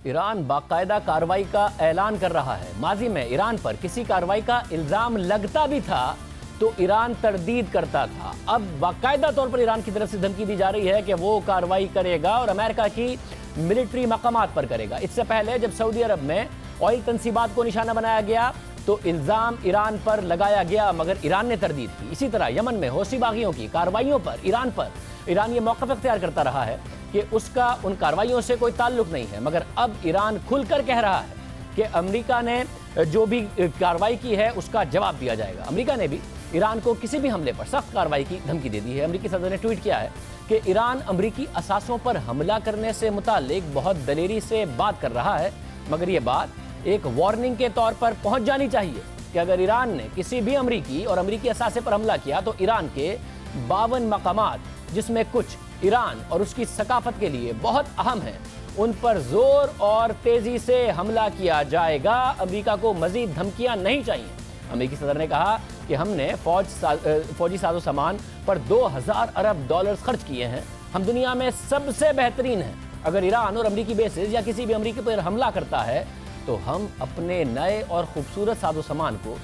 ایران باقاعدہ کارروائی کا اعلان کر رہا ہے۔ ماضی میں ایران پر کسی کارروائی کا الزام لگتا بھی تھا تو ایران تردید کرتا تھا۔ اب باقاعدہ طور پر ایران کی طرف سے دھمکی دی جا رہی ہے کہ وہ کارروائی کرے گا اور امریکہ کی ملٹری مقامات پر کرے گا۔ اس سے پہلے جب سعودی عرب میں آئل تنصیبات کو نشانہ بنایا گیا تو الزام ایران پر لگایا گیا مگر ایران نے تردید کی۔ اسی طرح یمن میں حوثی باغیوں کی کارروائیوں پر ایران یہ موقف اختیار کرتا رہا ہے کہ اس کا ان کارروائیوں سے کوئی تعلق نہیں ہے، مگر اب ایران کھل کر کہہ رہا ہے کہ امریکہ نے جو بھی کارروائی کی ہے اس کا جواب دیا جائے گا۔ امریکہ نے بھی ایران کو کسی بھی حملے پر سخت کارروائی کی دھمکی دے دی ہے۔ امریکی صدر نے ٹویٹ کیا ہے کہ ایران امریکی اثاثوں پر حملہ کرنے سے متعلق بہت دلیری سے بات کر رہا ہے، مگر یہ بات ایک وارننگ کے طور پر پہنچ جانی چاہیے کہ اگر ایران نے کسی بھی امریکی اور امریکی اثاثے پر حملہ کیا تو ایران کے 52 مقامات جس میں کچھ ایران اور اس کی ثقافت کے لیے بہت اہم ہیں ان پر زور اور تیزی سے حملہ کیا جائے گا۔ امریکہ کو مزید دھمکیاں نہیں چاہیے۔ امریکی صدر نے کہا کہ ہم نے فوجی ساز و سامان پر 2000 ارب ڈالرز خرچ کیے ہیں، ہم دنیا میں سب سے بہترین ہیں۔ اگر ایران اور امریکی بیسز یا کسی بھی امریکی پر حملہ کرتا ہے تو ہم اپنے نئے اور خوبصورت ساز و سامان کو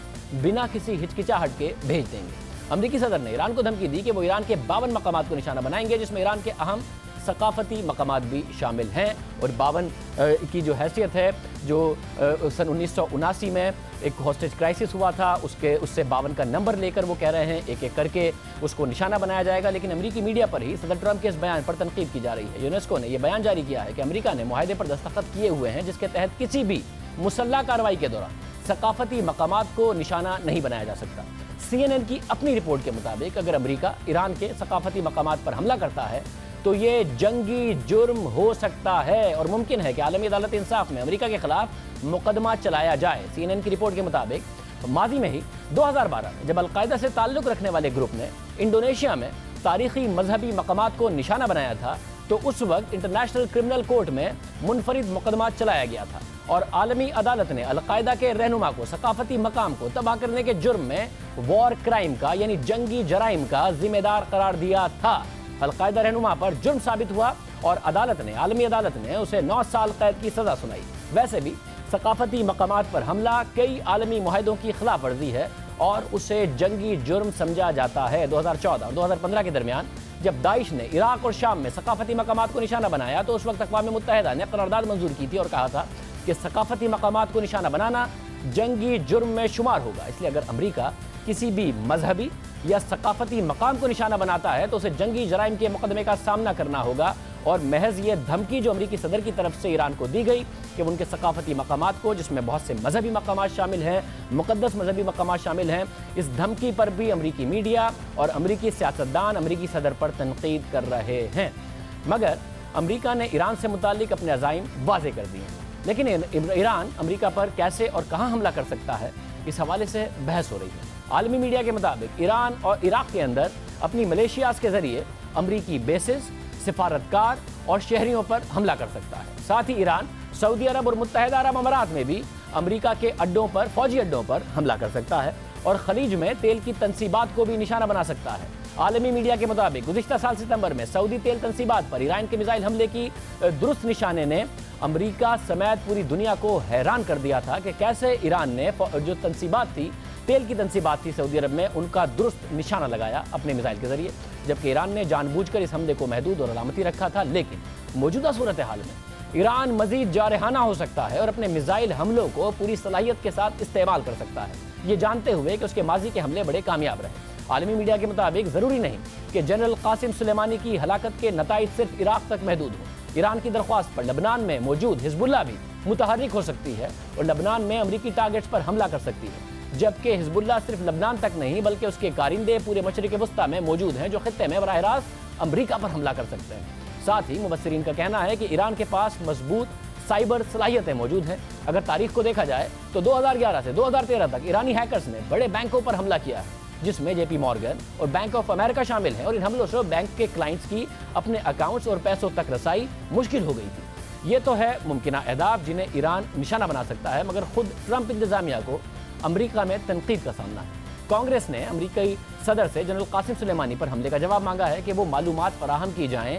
بنا کسی ہچکچاہٹ کے بھیج دیں گے۔ امریکی صدر نے ایران کو دھمکی دی کہ وہ ایران کے 52 مقامات کو نشانہ بنائیں گے جس میں ایران کے اہم ثقافتی مقامات بھی شامل ہیں، اور 52 کی جو حیثیت ہے جو سن 1979 میں ایک ہاسٹیج کرائسس ہوا تھا اس سے 52 کا نمبر لے کر وہ کہہ رہے ہیں ایک ایک کر کے اس کو نشانہ بنایا جائے گا۔ لیکن امریکی میڈیا پر ہی صدر ٹرمپ کے اس بیان پر تنقید کی جا رہی ہے۔ یونیسکو نے یہ بیان جاری کیا ہے کہ امریکہ نے معاہدے پر دستخط کیے ہوئے ہیں جس کے تحت کسی بھی مسلح کارروائی کے دوران ثقافتی مقامات کو نشانہ نہیں بنایا جا سکتا۔ CNN کی اپنی رپورٹ کے مطابق اگر امریکہ ایران کے ثقافتی مقامات پر حملہ کرتا ہے تو یہ جنگی جرم ہو سکتا ہے اور ممکن ہے کہ عالمی عدالت انصاف میں امریکہ کے خلاف مقدمہ چلایا جائے۔ CNN کی رپورٹ کے مطابق ماضی میں ہی 2012 میں جب القاعدہ سے تعلق رکھنے والے گروپ نے انڈونیشیا میں تاریخی مذہبی مقامات کو نشانہ بنایا تھا تو اس وقت انٹرنیشنل کرمنل کورٹ میں منفرد مقدمہ چلایا گیا تھا اور عالمی عدالت نے القاعدہ کے رہنما کو ثقافتی مقام کو تباہ کرنے کے جرم میں وار کرائم کا یعنی جنگی جرائم کا ذمہ دار قرار دیا تھا۔ القاعدہ رہنما پر جرم ثابت ہوا اور عالمی عدالت نے اسے 9 سال قید کی سزا سنائی۔ ویسے بھی ثقافتی مقامات پر حملہ کئی عالمی معاہدوں کی خلاف ورزی ہے اور اسے جنگی جرم سمجھا جاتا ہے۔ 2014 اور 2015 کے درمیان جب داعش نے عراق اور شام میں ثقافتی مقامات کو نشانہ بنایا تو اس وقت اقوام متحدہ نے قرارداد منظور کی تھی اور کہا تھا کہ ثقافتی مقامات کو نشانہ بنانا جنگی جرم میں شمار ہوگا۔ اس لیے اگر امریکہ کسی بھی مذہبی یا ثقافتی مقام کو نشانہ بناتا ہے تو اسے جنگی جرائم کے مقدمے کا سامنا کرنا ہوگا، اور محض یہ دھمکی جو امریکی صدر کی طرف سے ایران کو دی گئی کہ ان کے ثقافتی مقامات کو جس میں بہت سے مذہبی مقامات شامل ہیں، مقدس مذہبی مقامات شامل ہیں، اس دھمکی پر بھی امریکی میڈیا اور امریکی سیاستدان امریکی صدر پر تنقید کر رہے ہیں۔ مگر امریکہ نے ایران سے متعلق اپنے عزائم واضح کر دیے ہیں، لیکن ایران امریکہ پر کیسے اور کہاں حملہ کر سکتا ہے اس حوالے سے بحث ہو رہی ہے۔ عالمی میڈیا کے مطابق ایران اور عراق کے اندر اپنی ملیشیاز کے ذریعے امریکی بیسز، سفارتکار اور شہریوں پر حملہ کر سکتا ہے۔ ساتھ ہی ایران سعودی عرب اور متحدہ عرب امارات میں بھی امریکہ کے اڈوں پر، فوجی اڈوں پر حملہ کر سکتا ہے اور خلیج میں تیل کی تنصیبات کو بھی نشانہ بنا سکتا ہے۔ عالمی میڈیا کے مطابق گزشتہ سال ستمبر میں سعودی تیل تنصیبات پر ایران کے میزائل حملے کی درست نشانے نے امریکہ سمیت پوری دنیا کو حیران کر دیا تھا کہ کیسے ایران نے جو تنصیبات تھی، تیل کی تنصیبات تھی سعودی عرب میں، ان کا درست نشانہ لگایا اپنے میزائل کے ذریعے، جبکہ ایران نے جان بوجھ کر اس حملے کو محدود اور علامتی رکھا تھا۔ لیکن موجودہ صورتحال میں ایران مزید جارحانہ ہو سکتا ہے اور اپنے میزائل حملوں کو پوری صلاحیت کے ساتھ استعمال کر سکتا ہے، یہ جانتے ہوئے کہ اس کے ماضی کے حملے بڑے کامیاب رہے۔ عالمی میڈیا کے مطابق ضروری نہیں کہ جنرل قاسم سلیمانی کی ہلاکت کے نتائج صرف عراق تک محدود ہوں۔ ایران کی درخواست پر لبنان میں موجود حزب اللہ بھی متحرک ہو سکتی ہے اور لبنان میں امریکی ٹارگٹس پر حملہ کر سکتی ہے، جبکہ حزب اللہ صرف لبنان تک نہیں بلکہ اس کے کارندے پورے مشرق وسطیٰ میں موجود ہیں جو خطے میں براہ راست امریکہ پر حملہ کر سکتے ہیں۔ ساتھ ہی مبصرین کا کہنا ہے کہ ایران کے پاس مضبوط سائبر صلاحیتیں موجود ہیں۔ اگر تاریخ کو دیکھا جائے تو 2011 سے 2013 تک ایرانی ہیکرز نے بڑے بینکوں پر حملہ کیا ہے جس میں JP مورگن اور بینک آف امریکہ شامل ہیں، اور ان حملوں سے بینک کے کلائنٹس کی اپنے اکاؤنٹس اور پیسوں تک رسائی مشکل ہو گئی تھی۔ یہ تو ہے ممکنہ اہداف جنہیں ایران نشانہ بنا سکتا ہے، مگر خود ٹرمپ انتظامیہ کو امریکہ میں تنقید کا سامنا ہے۔ کانگریس نے امریکی صدر سے جنرل قاسم سلیمانی پر حملے کا جواب مانگا ہے کہ وہ معلومات فراہم کی جائیں